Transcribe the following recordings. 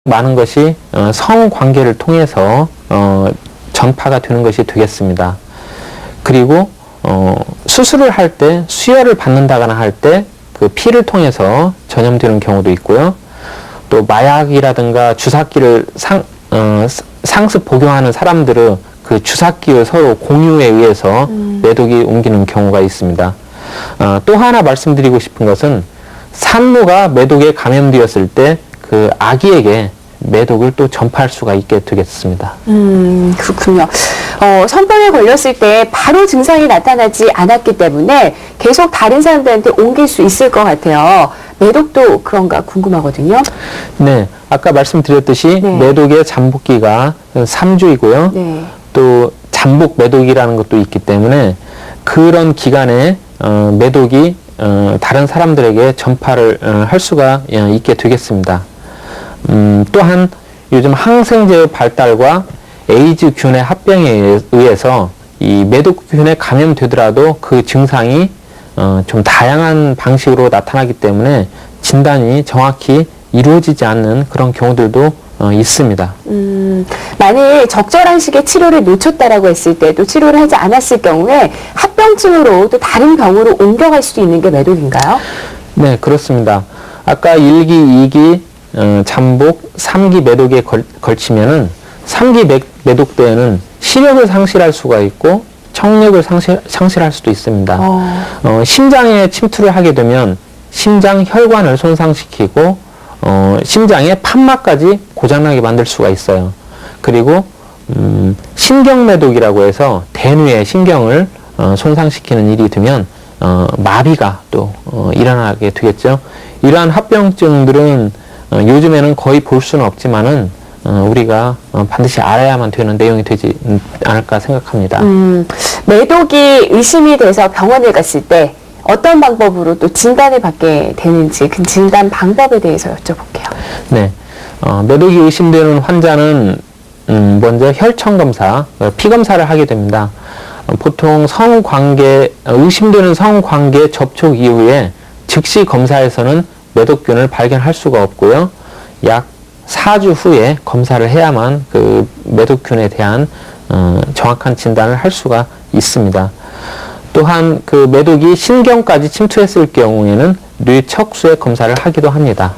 많은 것이 성관계를 통해서 전파가 되는 것이 되겠습니다. 그리고 수술을 할 때 수혈을 받는다거나 할 때 그 피를 통해서 전염되는 경우도 있고요. 또 마약이라든가 주사기를 상습 복용하는 사람들은 그 주사기를 서로 공유에 의해서 매독이 옮기는 경우가 있습니다. 또 하나 말씀드리고 싶은 것은 산모가 매독에 감염되었을 때 그 아기에게 매독을 또 전파할 수가 있게 되겠습니다. 그렇군요. 성병에 걸렸을 때 바로 증상이 나타나지 않았기 때문에 계속 다른 사람들한테 옮길 수 있을 것 같아요. 매독도 그런가 궁금하거든요. 네, 아까 말씀드렸듯이 네. 매독의 잠복기가 3주이고요. 네. 또 잠복 매독이라는 것도 있기 때문에 그런 기간에 매독이 다른 사람들에게 전파를 할 수가 있게 되겠습니다. 또한 요즘 항생제의 발달과 에이즈균의 합병에 의해서 이 매독균에 감염되더라도 그 증상이 좀 다양한 방식으로 나타나기 때문에 진단이 정확히 이루어지지 않는 그런 경우들도 있습니다. 만일 적절한 시기에 치료를 놓쳤다라고 했을 때 또 치료를 하지 않았을 경우에 합병증으로 또 다른 병으로 옮겨갈 수도 있는 게 매독인가요? 네, 그렇습니다. 아까 1기, 2기 잠복, 3기 매독에 걸치면은 3기 매독 때에는 시력을 상실할 수가 있고 청력을 상실할 수도 있습니다. 심장에 침투를 하게 되면 심장 혈관을 손상시키고 심장의 판막까지 고장나게 만들 수가 있어요. 그리고 신경매독이라고 해서 대뇌의 신경을 손상시키는 일이 되면 마비가 또 일어나게 되겠죠. 이러한 합병증들은 요즘에는 거의 볼 수는 없지만은 우리가 반드시 알아야만 되는 내용이 되지 않을까 생각합니다. 매독이 의심이 돼서 병원에 갔을 때 어떤 방법으로 또 진단을 받게 되는지 그 진단 방법에 대해서 여쭤볼게요. 네, 매독이 의심되는 환자는 먼저 혈청 검사, 피 검사를 하게 됩니다. 보통 의심되는 성관계 접촉 이후에 즉시 검사에서는 매독균을 발견할 수가 없고요. 약 4주 후에 검사를 해야만 그 매독균에 대한 정확한 진단을 할 수가 있습니다. 또한 그 매독이 신경까지 침투했을 경우에는 뇌척수의 검사를 하기도 합니다.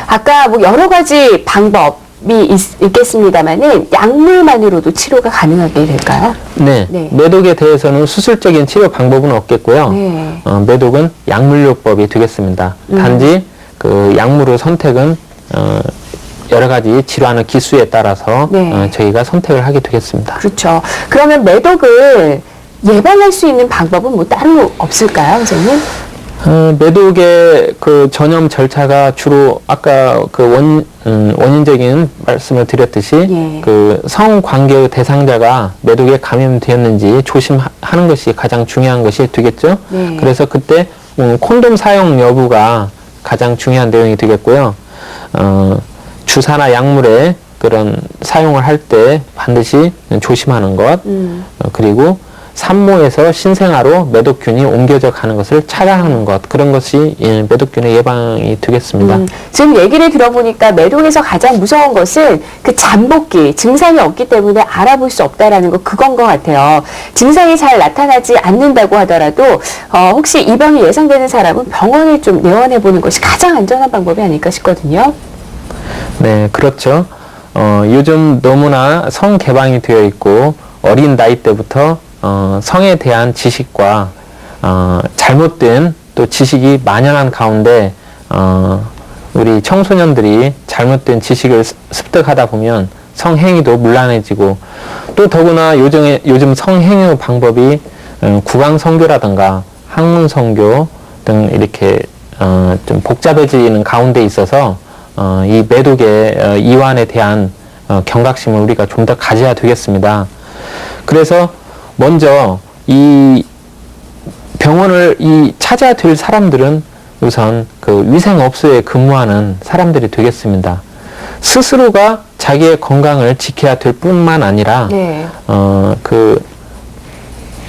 아까 뭐 여러 가지 방법이 있겠습니다만은 약물만으로도 치료가 가능하게 될까요? 네, 네. 매독에 대해서는 수술적인 치료 방법은 없겠고요. 네. 매독은 약물요법이 되겠습니다. 단지 그 약물의 선택은 여러 가지 질환의 기수에 따라서 네. 저희가 선택을 하게 되겠습니다. 그렇죠. 그러면 매독을 예방할 수 있는 방법은 뭐 따로 없을까요, 선생님? 매독의 그 전염 절차가 주로 아까 그 원인적인 말씀을 드렸듯이 예. 그 성관계의 대상자가 매독에 감염되었는지 조심하는 것이 가장 중요한 것이 되겠죠. 네. 그래서 그때 콘돔 사용 여부가 가장 중요한 내용이 되겠고요. 주사나 약물에 그런 사용을 할 때 반드시 조심하는 것, 그리고 산모에서 신생아로 매독균이 옮겨져 가는 것을 차단하는 것, 그런 것이 매독균의 예방이 되겠습니다. 지금 얘기를 들어보니까 매독에서 가장 무서운 것은 그 잠복기, 증상이 없기 때문에 알아볼 수 없다라는 거 그건 것 같아요. 증상이 잘 나타나지 않는다고 하더라도 혹시 이 병이 예상되는 사람은 병원을 좀 내원해보는 것이 가장 안전한 방법이 아닐까 싶거든요. 네, 그렇죠. 요즘 너무나 성 개방이 되어 있고 어린 나이 때부터 성에 대한 지식과 잘못된 또 지식이 만연한 가운데 우리 청소년들이 잘못된 지식을 습득하다 보면 성행위도 문란해지고 또 더구나 요즘 성행위 방법이 구강성교라든가 학문성교 등 이렇게 좀 복잡해지는 가운데 있어서 이 매독의 이완에 대한 경각심을 우리가 좀 더 가져야 되겠습니다. 그래서 먼저 이 병원을 찾아야 될 사람들은 우선 그 위생업소에 근무하는 사람들이 되겠습니다. 스스로가 자기의 건강을 지켜야 될 뿐만 아니라 네. 그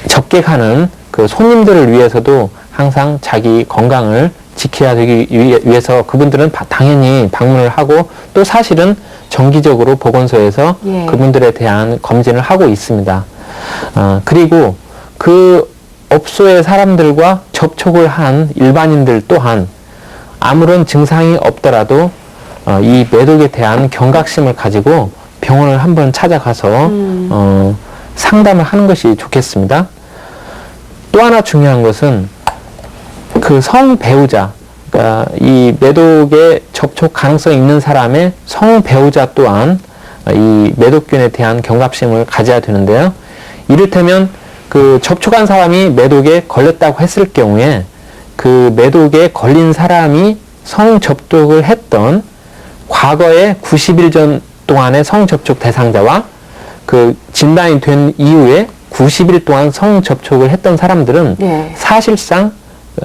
접객하는 그 손님들을 위해서도 항상 자기 건강을 지켜야 되기 위해서 그분들은 당연히 방문을 하고 또 사실은 정기적으로 보건소에서 예. 그분들에 대한 검진을 하고 있습니다. 그리고 그 업소의 사람들과 접촉을 한 일반인들 또한 아무런 증상이 없더라도 이 매독에 대한 경각심을 가지고 병원을 한번 찾아가서 상담을 하는 것이 좋겠습니다. 또 하나 중요한 것은 그 성배우자, 그러니까 이 매독에 접촉 가능성이 있는 사람의 성배우자 또한 이 매독균에 대한 경각심을 가져야 되는데요. 이를테면 그 접촉한 사람이 매독에 걸렸다고 했을 경우에 그 매독에 걸린 사람이 성접촉을 했던 과거에 90일 전 동안의 성접촉 대상자와 그 진단이 된 이후에 90일 동안 성접촉을 했던 사람들은 네. 사실상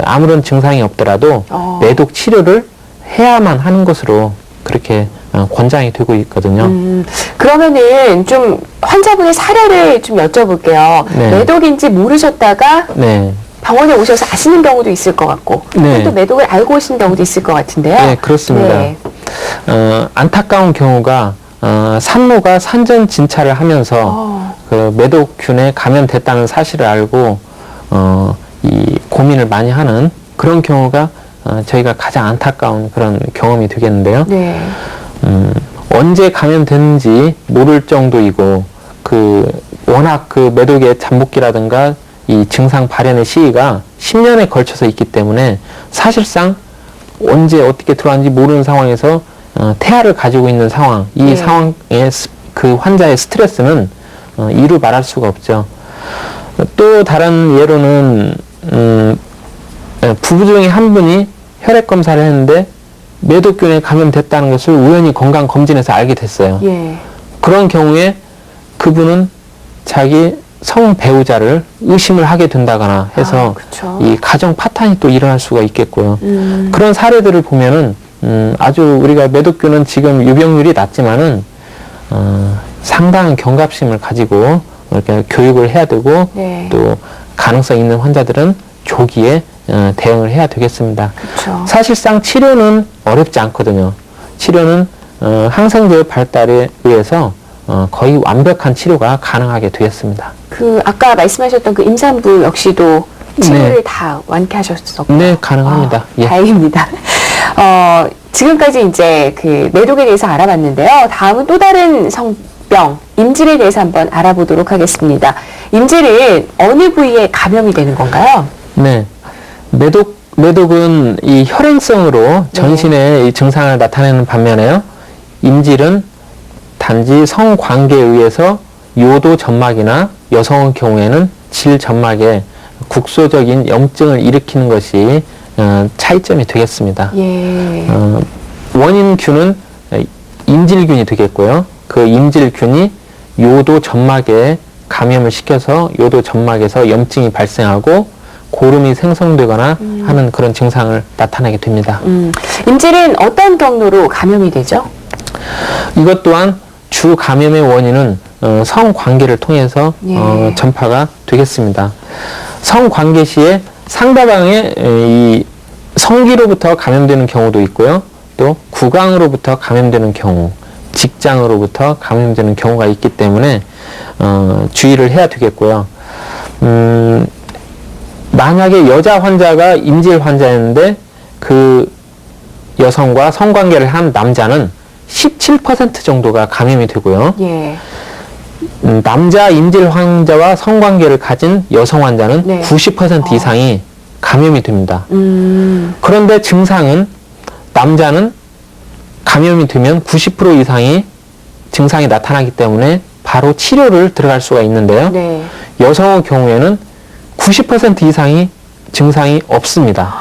아무런 증상이 없더라도 매독 치료를 해야만 하는 것으로 그렇게 권장이 되고 있거든요. 그러면은 좀 환자분의 사례를 좀 여쭤볼게요. 네. 매독인지 모르셨다가 네. 병원에 오셔서 아시는 경우도 있을 것 같고 네. 또 매독을 알고 오시는 경우도 있을 것 같은데요. 네, 그렇습니다. 네. 안타까운 경우가 산모가 산전 진찰을 하면서 그 매독균에 감염됐다는 사실을 알고 이 고민을 많이 하는 그런 경우가 저희가 가장 안타까운 그런 경험이 되겠는데요. 네. 언제 감염됐는지 모를 정도이고 그 워낙 그 매독의 잠복기라든가 이 증상 발현의 시기가 10년에 걸쳐서 있기 때문에 사실상 언제 어떻게 들어왔는지 모르는 상황에서 태아를 가지고 있는 상황, 이 네. 상황에 그 환자의 스트레스는 이루 말할 수가 없죠. 또 다른 예로는 부부 중에 한 분이 혈액 검사를 했는데 매독균에 감염됐다는 것을 우연히 건강검진에서 알게 됐어요. 예. 그런 경우에 그분은 자기 성배우자를 의심을 하게 된다거나 해서 그쵸. 이 가정 파탄이 또 일어날 수가 있겠고요. 그런 사례들을 보면은 아주 우리가 매독균은 지금 유병률이 낮지만은 상당한 경각심을 가지고 이렇게 교육을 해야 되고 네. 또 가능성 있는 환자들은 조기에 대응을 해야 되겠습니다. 그쵸. 사실상 치료는 어렵지 않거든요. 치료는 항생제 발달에 의해서 거의 완벽한 치료가 가능하게 되겠습니다. 그 아까 말씀하셨던 그 임산부 역시도 치료를 네. 다 완쾌하셨었고. 네, 가능합니다. 예. 다행입니다. 지금까지 이제 그 매독에 대해서 알아봤는데요. 다음은 또 다른 성병, 임질에 대해서 한번 알아보도록 하겠습니다. 임질은 어느 부위에 감염이 되는 건가요? 네. 매독은 이 혈행성으로 전신의 이 증상을 나타내는 반면에요. 임질은 단지 성관계에 의해서 요도 점막이나 여성의 경우에는 질 점막에 국소적인 염증을 일으키는 것이 차이점이 되겠습니다. 예. 원인균은 임질균이 되겠고요. 그 임질균이 요도 점막에 감염을 시켜서 요도 점막에서 염증이 발생하고 고름이 생성되거나 하는 그런 증상을 나타내게 됩니다. 임질은 어떤 경로로 감염이 되죠? 이것 또한 주 감염의 원인은 성관계를 통해서 예. 전파가 되겠습니다. 성관계 시에 상대방의 이 성기로부터 감염되는 경우도 있고요. 또 구강으로부터 감염되는 경우, 직장으로부터 감염되는 경우가 있기 때문에 주의를 해야 되겠고요. 만약에 여자 환자가 임질 환자였는데 그 여성과 성관계를 한 남자는 17% 정도가 감염이 되고요. 예. 남자 임질 환자와 성관계를 가진 여성 환자는 네. 90% 이상이 감염이 됩니다. 그런데 증상은 남자는 감염이 되면 90% 이상이 증상이 나타나기 때문에 바로 치료를 들어갈 수가 있는데요. 네. 여성의 경우에는 90% 이상이 증상이 없습니다.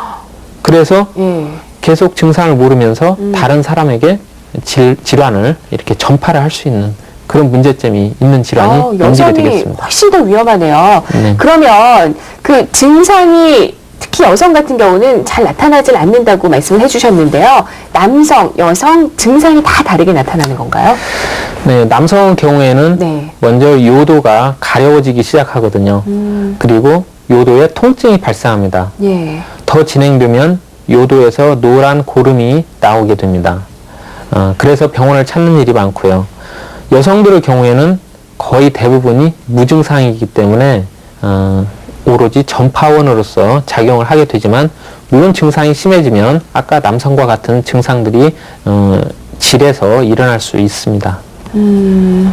그래서 예. 계속 증상을 모르면서 다른 사람에게 질환을 이렇게 전파를 할 수 있는 그런 문제점이 있는 질환이 임질이 여성이 되겠습니다. 훨씬 더 위험하네요. 네. 그러면 그 증상이 특히 여성 같은 경우는 잘 나타나질 않는다고 말씀을 해주셨는데요. 남성, 여성 증상이 다 다르게 나타나는 건가요? 네, 남성 경우에는 네. 먼저 요도가 가려워지기 시작하거든요. 그리고 요도에 통증이 발생합니다. 예. 더 진행되면 요도에서 노란 고름이 나오게 됩니다. 그래서 병원을 찾는 일이 많고요. 여성들의 경우에는 거의 대부분이 무증상이기 때문에 오로지 전파원으로서 작용을 하게 되지만, 물론 증상이 심해지면 아까 남성과 같은 증상들이 질에서 일어날 수 있습니다.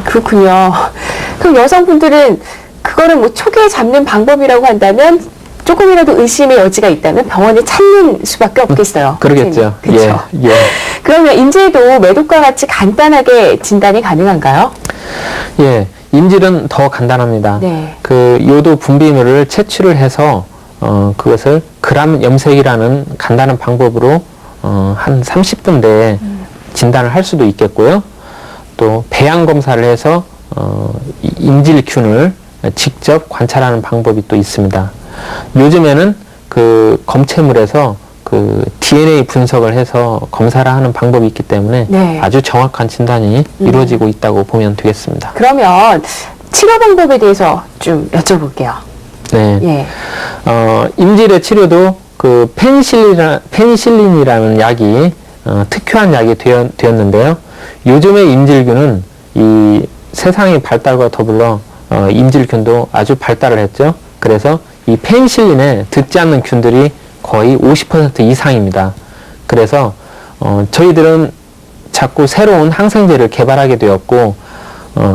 그렇군요. 그럼 여성분들은 그거를 뭐 초기에 잡는 방법이라고 한다면 조금이라도 의심의 여지가 있다면 병원에 찾는 수밖에 없겠어요. 그러겠죠. 그렇죠. 예, 예. 그러면 임질도 매독과 같이 간단하게 진단이 가능한가요? 예, 임질은 더 간단합니다. 네. 그 요도 분비물을 채취를 해서 그것을 그람 염색이라는 간단한 방법으로 한 30분 내에 진단을 할 수도 있겠고요. 또 배양 검사를 해서 임질균을 직접 관찰하는 방법이 또 있습니다. 요즘에는 그 검체물에서 그 DNA 분석을 해서 검사를 하는 방법이 있기 때문에 네. 아주 정확한 진단이 이루어지고 있다고 보면 되겠습니다. 그러면 치료 방법에 대해서 좀 여쭤볼게요. 네. 예. 임질의 치료도 그 페니실린이라는 약이 특효한 약이 되었는데요. 요즘의 임질균은 이 세상의 발달과 더불어 임질균도 아주 발달을 했죠. 그래서 이 페니실린에 듣지 않는 균들이 거의 50% 이상입니다. 그래서 저희들은 자꾸 새로운 항생제를 개발하게 되었고,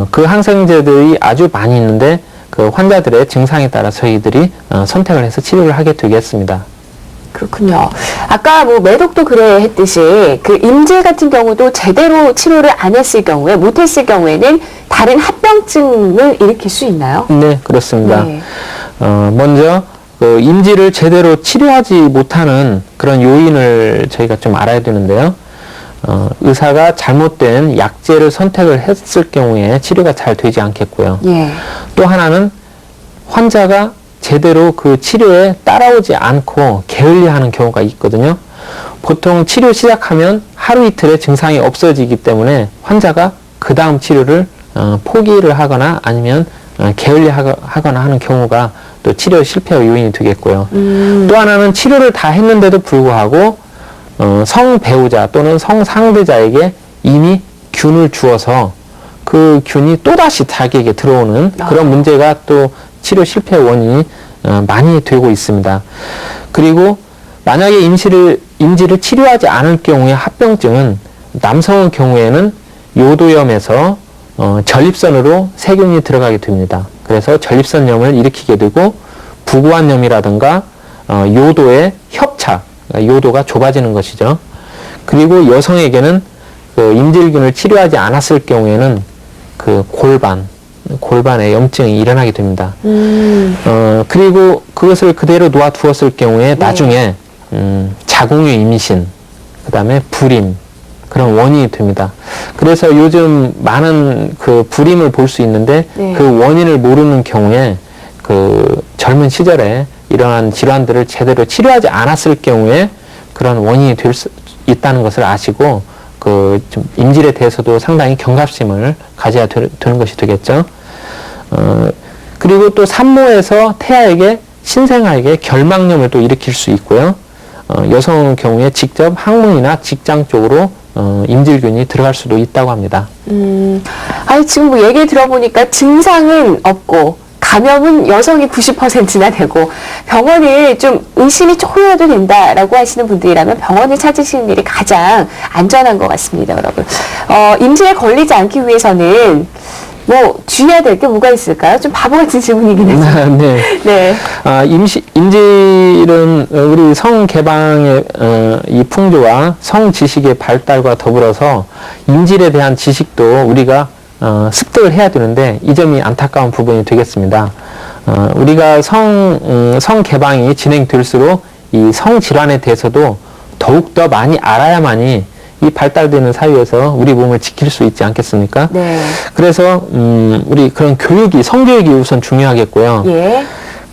그 항생제들이 아주 많이 있는데 그 환자들의 증상에 따라 저희들이 선택을 해서 치료를 하게 되겠습니다. 그렇군요. 아까 뭐 매독도 그래 했듯이 그 임질 같은 경우도 제대로 치료를 안 했을 경우에, 못했을 경우에는 다른 합병증을 일으킬 수 있나요? 네, 그렇습니다. 네. 먼저 그 임질을 제대로 치료하지 못하는 그런 요인을 저희가 좀 알아야 되는데요. 의사가 잘못된 약제를 선택을 했을 경우에 치료가 잘 되지 않겠고요. 예. 또 하나는 환자가 제대로 그 치료에 따라오지 않고 게을리하는 경우가 있거든요. 보통 치료 시작하면 하루 이틀에 증상이 없어지기 때문에 환자가 그 다음 치료를 포기를 하거나 아니면 게을리하거나 하는 경우가 또 치료 실패의 요인이 되겠고요. 또 하나는 치료를 다 했는데도 불구하고 성배우자 또는 성상대자에게 이미 균을 주어서 그 균이 또다시 자기에게 들어오는 그런 문제가 또 치료 실패의 원인이 많이 되고 있습니다. 그리고 만약에 임질을 치료하지 않을 경우에 합병증은 남성의 경우에는 요도염에서 전립선으로 세균이 들어가게 됩니다. 그래서 전립선염을 일으키게 되고 부구안염이라든가 요도의 협착, 요도가 좁아지는 것이죠. 그리고 여성에게는 그 임질균을 치료하지 않았을 경우에는 그 골반에 염증이 일어나게 됩니다. 그리고 그것을 그대로 놓아두었을 경우에 나중에 자궁의 임신, 그 다음에 불임, 그런 원인이 됩니다. 그래서 요즘 많은 그 불임을 볼 수 있는데 네. 그 원인을 모르는 경우에 그 젊은 시절에 이러한 질환들을 제대로 치료하지 않았을 경우에 그런 원인이 될 수 있다는 것을 아시고 그 좀 임질에 대해서도 상당히 경각심을 가져야 되는 것이 되겠죠. 그리고 또 산모에서 태아에게 신생아에게 결막염을 또 일으킬 수 있고요. 여성의 경우에 직접 항문이나 직장 쪽으로 임질균이 들어갈 수도 있다고 합니다. 아니, 지금 뭐 얘기 들어보니까 증상은 없고, 감염은 여성이 90%나 되고, 병원을 좀 의심이 조금이라도 된다라고 하시는 분들이라면 병원을 찾으시는 일이 가장 안전한 것 같습니다, 여러분. 임질에 걸리지 않기 위해서는 뭐 주의해야 될 게 뭐가 있을까요? 좀 바보 같은 질문이긴 해서. 네. 네. 임질은 우리 성 개방의 이 풍조와 성 지식의 발달과 더불어서 임질에 대한 지식도 우리가 습득을 해야 되는데 이 점이 안타까운 부분이 되겠습니다. 우리가 성 개방이 진행될수록 이 성 질환에 대해서도 더욱더 많이 알아야만이 이 발달되는 사회에서 우리 몸을 지킬 수 있지 않겠습니까? 네. 그래서 우리 그런 교육이, 성교육이 우선 중요하겠고요. 예.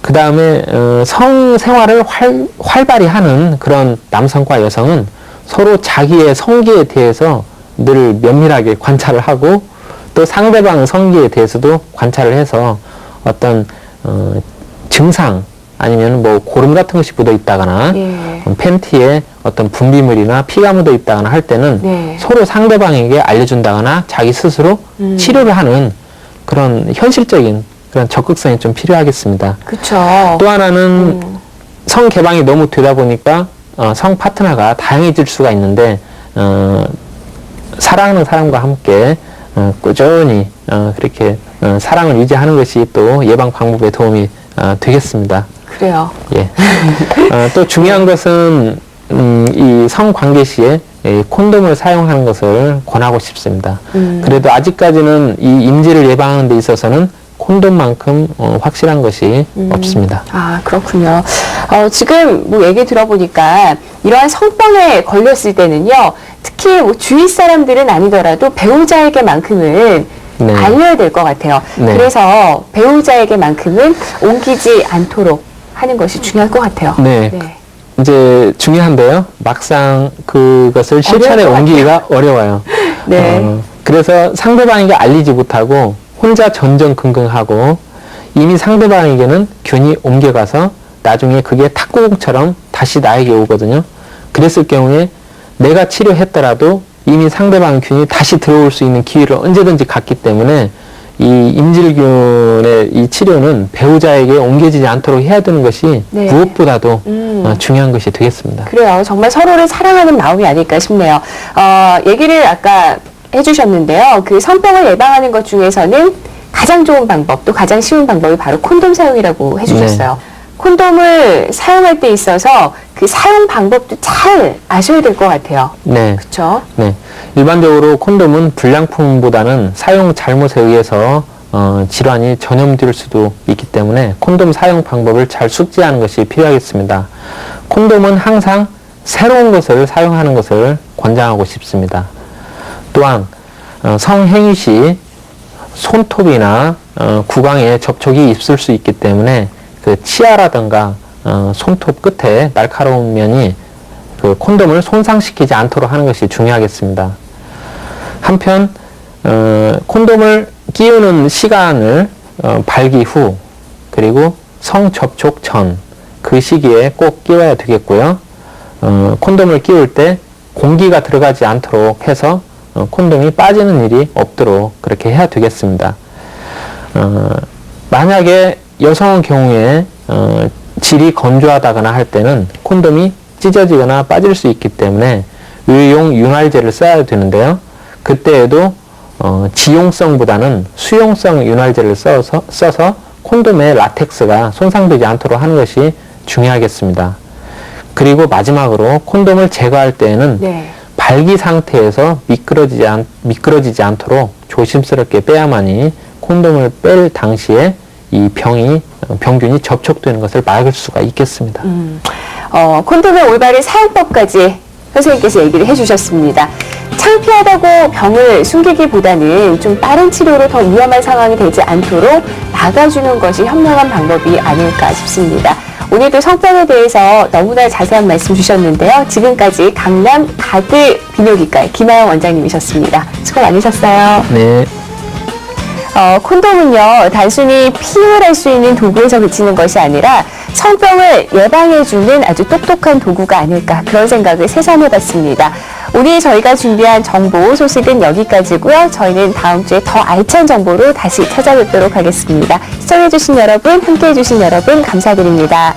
그 다음에 성생활을 활발히 하는 그런 남성과 여성은 서로 자기의 성기에 대해서 늘 면밀하게 관찰을 하고 또 상대방 성기에 대해서도 관찰을 해서 어떤 증상 아니면 뭐 고름 같은 것이 묻어 있다거나 예. 팬티에 어떤 분비물이나 피가 묻어 있다거나 할 때는 네. 서로 상대방에게 알려준다거나 자기 스스로 치료를 하는 그런 현실적인 그런 적극성이 좀 필요하겠습니다. 그렇죠. 또 하나는 성 개방이 너무 되다 보니까 성 파트너가 다양해질 수가 있는데 사랑하는 사람과 함께 꾸준히 그렇게 사랑을 유지하는 것이 또 예방 방법에 도움이 되겠습니다. 그래요. 예. 또 중요한 것은 이 성관계 시에 이 콘돔을 사용하는 것을 권하고 싶습니다. 그래도 아직까지는 이 임지를 예방하는 데 있어서는 콘돔만큼 확실한 것이 없습니다. 아, 그렇군요. 지금 뭐 얘기 들어보니까 이러한 성병에 걸렸을 때는요, 특히 뭐 주위 사람들은 아니더라도 배우자에게만큼은 네. 알려야 될 것 같아요. 네. 그래서 배우자에게만큼은 옮기지 않도록 하는 것이 중요할 것 같아요. 네. 이제 중요한데요. 막상 그것을 실천에 어려울 것 옮기기가 어려워요. 네. 그래서 상대방에게 알리지 못하고 혼자 전전긍긍하고 이미 상대방에게는 균이 옮겨가서 나중에 그게 탁구공처럼 다시 나에게 오거든요. 그랬을 경우에 내가 치료했더라도 이미 상대방 균이 다시 들어올 수 있는 기회를 언제든지 갖기 때문에 이 임질균의 이 치료는 배우자에게 옮겨지지 않도록 해야 되는 것이 네. 무엇보다도 중요한 것이 되겠습니다. 그래요. 정말 서로를 사랑하는 마음이 아닐까 싶네요. 얘기를 아까 해주셨는데요. 그 성병을 예방하는 것 중에서는 가장 좋은 방법, 또 가장 쉬운 방법이 바로 콘돔 사용이라고 해주셨어요. 콘돔을 사용할 때 있어서 그 사용 방법도 잘 아셔야 될 것 같아요. 네. 그렇죠? 네. 일반적으로 콘돔은 불량품보다는 사용 잘못에 의해서 질환이 전염될 수도 있기 때문에 콘돔 사용 방법을 잘 숙지하는 것이 필요하겠습니다. 콘돔은 항상 새로운 것을 사용하는 것을 권장하고 싶습니다. 또한 성행위 시 손톱이나 구강에 접촉이 있을 수 있기 때문에 그 치아라든가 손톱 끝에 날카로운 면이 그 콘돔을 손상시키지 않도록 하는 것이 중요하겠습니다. 한편 콘돔을 끼우는 시간을 발기 후 그리고 성접촉 전 그 시기에 꼭 끼워야 되겠고요. 콘돔을 끼울 때 공기가 들어가지 않도록 해서 콘돔이 빠지는 일이 없도록 그렇게 해야 되겠습니다. 만약에 여성의 경우에 질이 건조하다거나 할 때는 콘돔이 찢어지거나 빠질 수 있기 때문에 의용 윤활제를 써야 되는데요. 그때에도 지용성보다는 수용성 윤활제를 써서 콘돔의 라텍스가 손상되지 않도록 하는 것이 중요하겠습니다. 그리고 마지막으로 콘돔을 제거할 때에는 네. 발기 상태에서 미끄러지지 않도록 조심스럽게 빼야만이 콘돔을 뺄 당시에 이 병균이 접촉되는 것을 막을 수가 있겠습니다. 콘돔의 올바른 사용법까지 선생님께서 얘기를 해주셨습니다. 창피하다고 병을 숨기기보다는 좀 빠른 치료로 더 위험한 상황이 되지 않도록 막아주는 것이 현명한 방법이 아닐까 싶습니다. 오늘도 성병에 대해서 너무나 자세한 말씀 주셨는데요. 지금까지 강남 가드 비뇨기과의 김하영 원장님이셨습니다. 수고 많으셨어요. 네. 콘돔은요, 단순히 피임을 수 있는 도구에서 그치는 것이 아니라 성병을 예방해주는 아주 똑똑한 도구가 아닐까, 그런 생각을 새삼해봤습니다. 오늘 저희가 준비한 정보 소식은 여기까지고요. 저희는 다음 주에 더 알찬 정보로 다시 찾아뵙도록 하겠습니다. 시청해주신 여러분, 함께해주신 여러분, 감사드립니다.